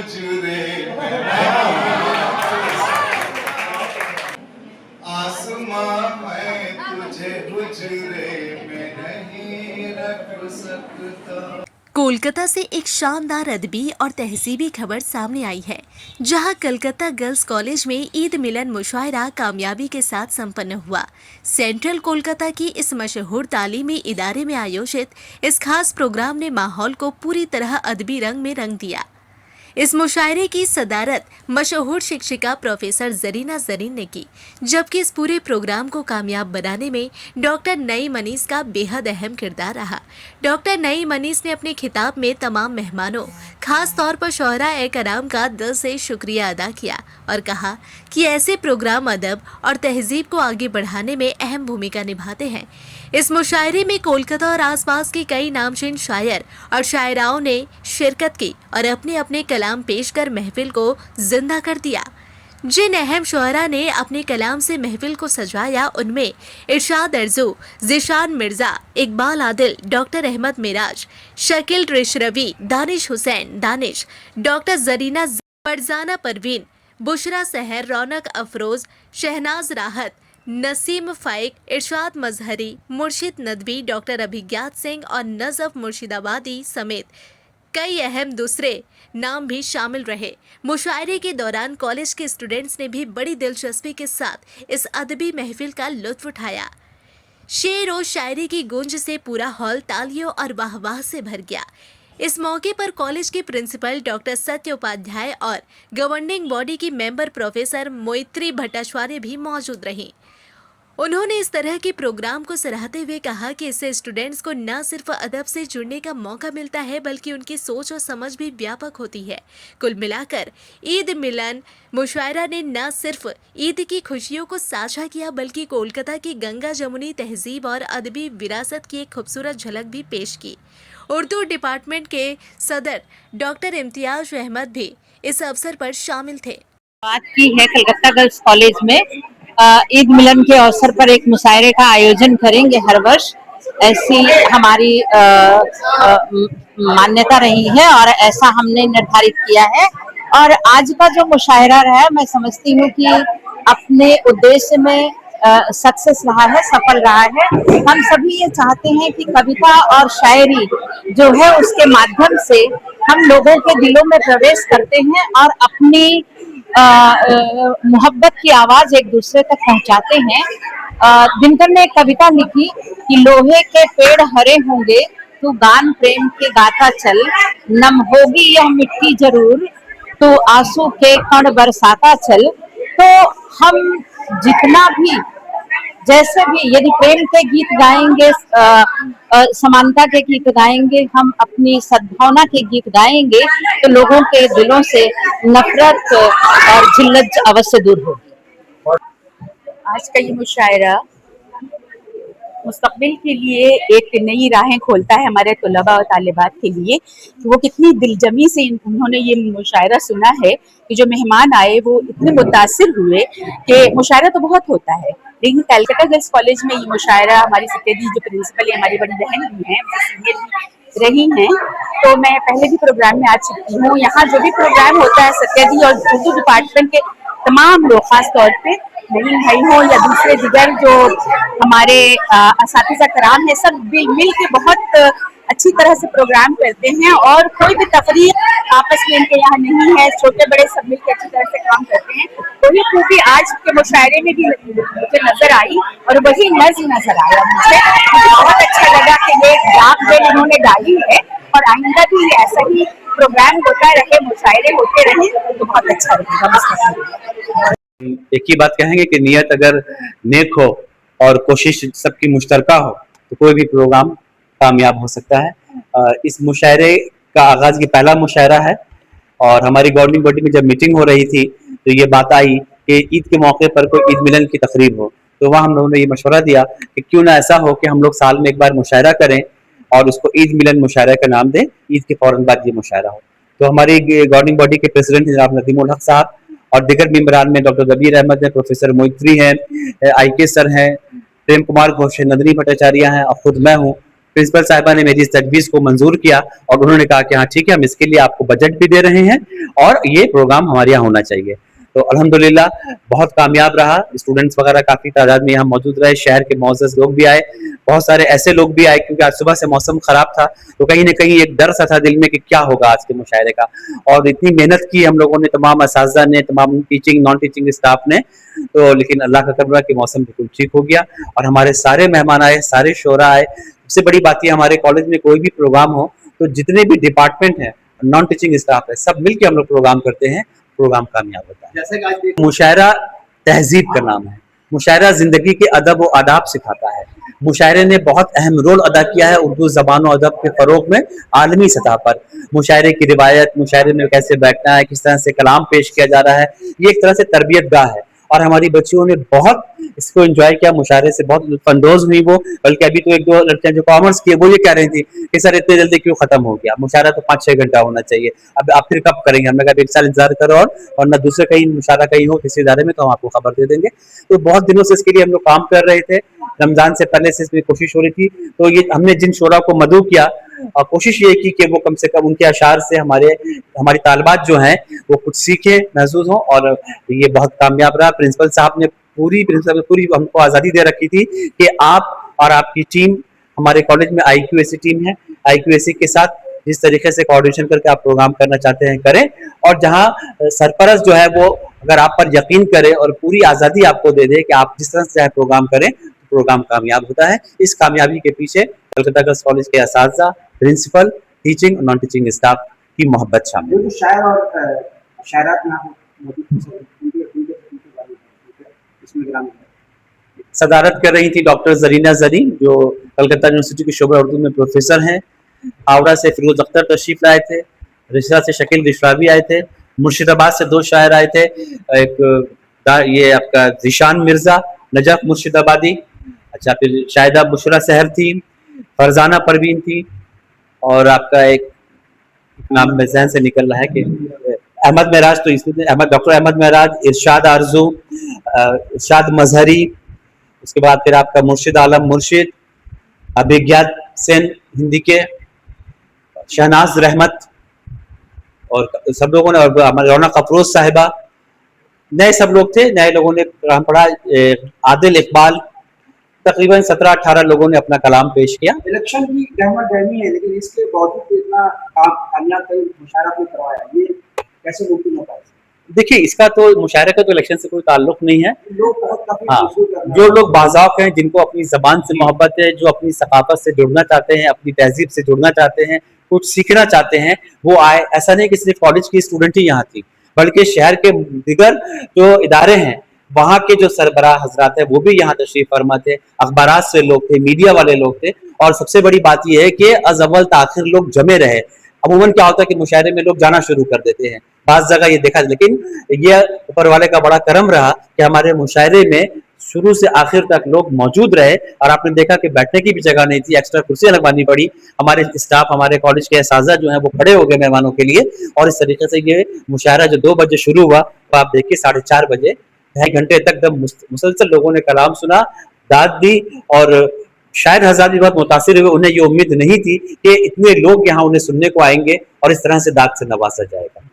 हुजूरे आसमां है तुझे हुजूरे में नहीं रख सकता। कोलकाता से एक शानदार अदबी और तहजीबी खबर सामने आई है, जहां कलकत्ता गर्ल्स कॉलेज में ईद मिलन मुशायरा कामयाबी के साथ संपन्न हुआ। सेंट्रल कोलकाता की इस मशहूर तालीमी इदारे में आयोजित इस खास प्रोग्राम ने माहौल को पूरी तरह अदबी रंग में रंग दिया। इस मुशायरे की सदारत मशहूर शिक्षिका प्रोफेसर जरीना जरीन ने की, जबकि इस पूरे प्रोग्राम को कामयाब बनाने में डॉक्टर नईम अनीस का बेहद अहम किरदार रहा। डॉक्टर नईम अनीस ने अपने खिताब में तमाम मेहमानों, खास तौर पर शोहरा कराम का दिल से शुक्रिया अदा किया और कहा कि ऐसे प्रोग्राम अदब और तहजीब को आगे बढ़ाने में अहम भूमिका निभाते हैं। इस मुशायरे में कोलकाता और आसपास के कई नामचीन शायर और शायराओं ने शिरकत की और अपने अपने कलाम पेश कर महफिल को जिंदा कर दिया। जिन अहम शुअरा ने अपने कलाम से महफिल को सजाया उनमें इरशाद अर्जू, ज़ीशान मिर्जा, इकबाल आदिल, डॉक्टर अहमद मिराज, शकील रेशरवी, दानिश हुसैन दानिश, डॉक्टर जरीना, फरजाना परवीन, बुशरा सहर, रौनक अफरोज, शहनाज राहत, नसीम फाइक, इरशाद मजहरी, मुर्शिद नदवी, डॉक्टर अभिज्ञात सिंह और नजफ मुर्शिदाबादी समेत कई अहम दूसरे नाम भी शामिल रहे। मुशायरे के दौरान कॉलेज के स्टूडेंट्स ने भी बड़ी दिलचस्पी के साथ इस अदबी महफिल का लुत्फ उठाया। शेर और शायरी की गूंज से पूरा हॉल तालियों और वाहवाह से भर गया। इस मौके पर कॉलेज के प्रिंसिपल डॉक्टर सत्य उपाध्याय और गवर्निंग बॉडी की मेंबर प्रोफेसर मोइत्री भट्टाचार्य भी मौजूद रहीं। उन्होंने इस तरह के प्रोग्राम को सराहते हुए कहा कि इससे स्टूडेंट्स को न सिर्फ अदब से जुड़ने का मौका मिलता है, बल्कि उनकी सोच और समझ भी व्यापक होती है। कुल मिलाकर ईद मिलन मुशायरा ने न सिर्फ ईद की खुशियों को साझा किया, बल्कि कोलकाता की गंगा जमुनी तहजीब और अदबी विरासत की एक खूबसूरत झलक भी पेश की। उर्दू डिपार्टमेंट के सदर डॉक्टर इम्तियाज अहमद भी इस अवसर पर शामिल थे। बात की है कलकत्ता गर्ल्स कॉलेज में ईद मिलन के अवसर पर एक मुशायरे का आयोजन करेंगे हर वर्ष। ऐसी हमारी मान्यता रही है और ऐसा हमने निर्धारित किया है। और आज का जो मुशायरा है, मैं समझती हूँ कि अपने उद्देश्य में सक्सेस रहा है, सफल रहा है। हम सभी ये चाहते हैं कि कविता और शायरी जो है उसके माध्यम से हम लोगों के दिलों में प्रवेश करते हैं और अपनी मोहब्बत की आवाज एक दूसरे तक पहुंचाते हैं। दिनकर ने एक कविता लिखी कि लोहे के पेड़ हरे होंगे, तू गान प्रेम के गाता चल, नम होगी यह मिट्टी जरूर, तो आंसू के कण बरसाता चल। तो हम जितना भी जैसे भी यदि प्रेम के गीत गाएंगे, समानता के गीत गाएंगे, हम अपनी सद्भावना के गीत गाएंगे, तो लोगों के दिलों से नफरत और जिल्लत अवश्य दूर होगी। आज का ये मुशायरा मुस्तकबिल के लिए एक नई राहें खोलता है हमारे तुलबा और तालिबात के लिए। तो वो कितनी दिलजमी से उन्होंने ये मुशायरा सुना है कि जो मेहमान आए वो इतने मुतासिर हुए कि मुशायरा तो बहुत होता है, लेकिन कलकत्ता गर्ल्स कॉलेज में ये मुशायरा, हमारी सत्यदी जो प्रिंसिपल है, हमारी बड़ी बहन भी हैं, सीनियर रही हैं, तो मैं पहले भी प्रोग्राम में आ चुकी हूँ। यहाँ जो भी प्रोग्राम होता है, सत्यदी और उर्दू डिपार्टमेंट के तमाम लोग, खास तौर पे नईम भाई हो या दूसरे दिगर जो हमारे असातिज़ा कराम है, सब मिल के बहुत अच्छी तरह से प्रोग्राम करते हैं और कोई भी तफरीक आपस में इनके यहाँ नहीं है। छोटे बड़े सब मिल के अच्छी तरह से काम करते हैं। वही खूबी आज के मुशायरे में भी मुझे नजर आई और वही नज़्म नजर आया। मुझे बहुत अच्छा लगा कि ये डाक बेल इन्होंने डाली है और आइंदा भी ऐसा ही प्रोग्राम होता रहे, मुशायरे होते रहे तो बहुत अच्छा लगेगा। एक ही बात कहेंगे कि नियत अगर नेक हो और कोशिश सबकी मुश्तरका हो तो कोई भी प्रोग्राम कामयाब हो सकता है। इस मुशायरे का आगाज ये पहला मुशायरा है और हमारी गवर्निंग बॉडी में जब मीटिंग हो रही थी तो ये बात आई कि ईद के मौके पर कोई ईद मिलन की तकरीब हो, तो वहाँ हम लोगों ने ये मशवरा दिया कि क्यों ना ऐसा हो कि हम लोग साल में एक बार मुशायरा करें और उसको ईद मिलन मुशायरा का नाम दें। ईद के फौरन बाद ये मुशायरा हो। तो हमारी गवर्निंग बॉडी के प्रेसिडेंट जनाब नदीमुल हक साहब और दिगर मेंबरान में डॉक्टर जबीर अहमद हैं, प्रोफेसर मोइत्री हैं, IK सर हैं, प्रेम कुमार घोष, नंदिनी भट्टाचार्य हैं और खुद मैं हूँ। प्रिंसिपल साहिबा ने मेरी इस तजवीज़ को मंजूर किया और उन्होंने कहा कि हाँ ठीक है, हम इसके लिए आपको बजट भी दे रहे हैं और ये प्रोग्राम हमारे यहाँ होना चाहिए। तो अल्हम्दुलिल्लाह बहुत कामयाब रहा। स्टूडेंट्स वगैरह काफ़ी तादाद में यहाँ मौजूद रहे, शहर के मोअज़्ज़ज़ लोग भी आए, बहुत सारे ऐसे लोग भी आए क्योंकि आज सुबह से मौसम ख़राब था, तो कहीं न कहीं एक डर सा था दिल में कि क्या होगा आज के मुशायरे का। और इतनी मेहनत की हम लोगों ने, तमाम असातिज़ा ने, तमाम टीचिंग नॉन टीचिंग स्टाफ ने, तो लेकिन अल्लाह का करम रहा कि मौसम बिल्कुल ठीक हो गया और हमारे सारे मेहमान आए, सारे शोरा आए। सबसे बड़ी बात ये, हमारे कॉलेज में कोई भी प्रोग्राम हो तो जितने भी डिपार्टमेंट हैं, नॉन टीचिंग स्टाफ है, सब मिलके हम लोग प्रोग्राम करते हैं, प्रोग्राम कामयाब होता है। जैसे कि आज मुशायरा तहजीब का नाम है। मुशायरा जिंदगी के अदब व आदाब सिखाता है। मुशायरे ने बहुत अहम रोल अदा किया है उर्दू ज़बान और अदब के फ़रोग़ में आलमी सतह पर। मुशायरे की रिवायत, मुशायरे में कैसे बैठना है, किस तरह से कलाम पेश किया जा रहा है, ये एक तरह से तरबियत गाह है और हमारी बच्चियों ने बहुत इसको एंजॉय किया, मुशायरे से बहुत लुत्फ़अंदोज़ हुई वो। बल्कि अभी तो एक दो लड़कियां जो कॉमर्स की है वो ये कह रही थी कि सर इतने जल्दी क्यों खत्म हो गया, मुशायरा तो 5-6 घंटा होना चाहिए, अब आप फिर कब करेंगे? हमने कहा 1 साल इंतजार करो और ना दूसरे कहीं मुशायरा कहीं हो किसी इदारे में तो हम आपको खबर दे देंगे। तो बहुत दिनों से इसके लिए हम लोग काम कर रहे थे, रमजान से पहले से इसमें कोशिश हो रही थी। तो ये हमने जिन शोरा को मदऊ किया और कोशिश ये की कि वो कम से कम उनके अशार से हमारी तालिबात जो हैं वो कुछ सीखे, महसूस हों, और ये बहुत कामयाब रहा। प्रिंसिपल साहब ने पूरी हमको आज़ादी दे रखी थी कि आप और आपकी टीम, हमारे कॉलेज में IQAC टीम है, IQAC के साथ जिस तरीके से कोऑर्डिनेशन करके आप प्रोग्राम करना चाहते हैं करें, और जहां सरपरस्त जो है वो अगर आप पर यकीन करे और पूरी आज़ादी आपको दे दे कि आप जिस तरह से चाहे प्रोग्राम करें, तो प्रोग्राम कामयाब होता है। इस कामयाबी के पीछे कलकत्ता गर्ल्स कॉलेज के असातिज़ा, प्रिंसिपल, टीचिंग और नॉन टीचिंग स्टाफ की मोहब्बत शामिल है। जो शायर और शायरात में आप मौजूद इसमें ग्राम सदारत कर रही थी डॉक्टर जरीना जरीन, जो कलकत्ता यूनिवर्सिटी के शोबा उर्दू में प्रोफेसर हैं। हावड़ा से फिरोज अख्तर तशरीफ लाए थे, रिश्ता से शकील रिशवावी आए थे, मुर्शिदाबाद से 2 शायर आए थे, ये आपका ज़ीशान मिर्जा, नजफ मुर्शिदाबादी, अच्छा फिर शाहिदा बुशरा सहर थी, फरजाना परवीन थी, और आपका एक नाम में जहन से निकल रहा है कि अहमद महराज, तो इसमें डॉक्टर अहमद महराज, इरशाद आरजू, इरशाद मजहरी, उसके बाद फिर आपका मुर्शिद आलम मुर्शिद, अभिज्ञात सेन हिंदी के, शहनाज रहमत, और सब लोगों ने, और हमारे रौनक अफरोज साहिबा, नए सब लोग थे, नए लोगों ने कलाम पढ़ा, आदिल इकबाल, तकरीबन 17-18 लोगों ने अपना कलाम पेश किया। इलेक्शन की गहमा गहमी है, लेकिन इसके बावजूद इतना कामयाब कई मुशायरा को करवाया, ये कैसे मुमकिन होता है? देखिए, इसका तो मुशायरे का तो इलेक्शन से कोई ताल्लुक नहीं है। लोग बहुत काफी हाँ, मजबूर कर रहे हैं। जो लोग बाज़ाफ़ हैं, जिनको अपनी ज़बान से मोहब्बत है, जो अपनी सकाफत से जुड़ना चाहते हैं, अपनी तहजीब से जुड़ना चाहते हैं, कुछ सीखना चाहते हैं, वो आए। ऐसा नहीं कि सिर्फ कॉलेज की स्टूडेंट ही यहाँ थी, बल्कि शहर के दिगर जो इदारे हैं, वहाँ के जो सरबराह हजरात हैं, वो भी यहाँ तशरीफ फरमा थे, अखबारात से लोग थे, मीडिया वाले लोग थे, और सबसे बड़ी बात यह है कि अज़ अव्वल ताखिर लोग जमे रहे। अमूमन क्या होता है कि मुशायरे में लोग जाना शुरू कर देते हैं, बाज़ जगह ये देखा, लेकिन ये ऊपर वाले का बड़ा करम रहा कि हमारे मुशायरे में शुरू से आखिर तक लोग मौजूद रहे, और आपने देखा कि बैठने की भी जगह नहीं थी, एक्स्ट्रा कुर्सियां लगवानी पड़ी। हमारे स्टाफ, हमारे कॉलेज के असातिज़ा जो हैं वो खड़े हो गए मेहमानों के लिए, और इस तरीके से ये मुशायरा जो 2 बजे शुरू हुआ, तो आप देखिए 4:30 बजे 2.5 घंटे तक मुसलसल लोगों ने कलाम सुना, दाद दी, और शायद हज़रात भी बहुत मुतासिर हुए। उन्हें ये उम्मीद नहीं थी कि इतने लोग यहाँ उन्हें सुनने को आएंगे और इस तरह से दाद से नवाजा जाएगा।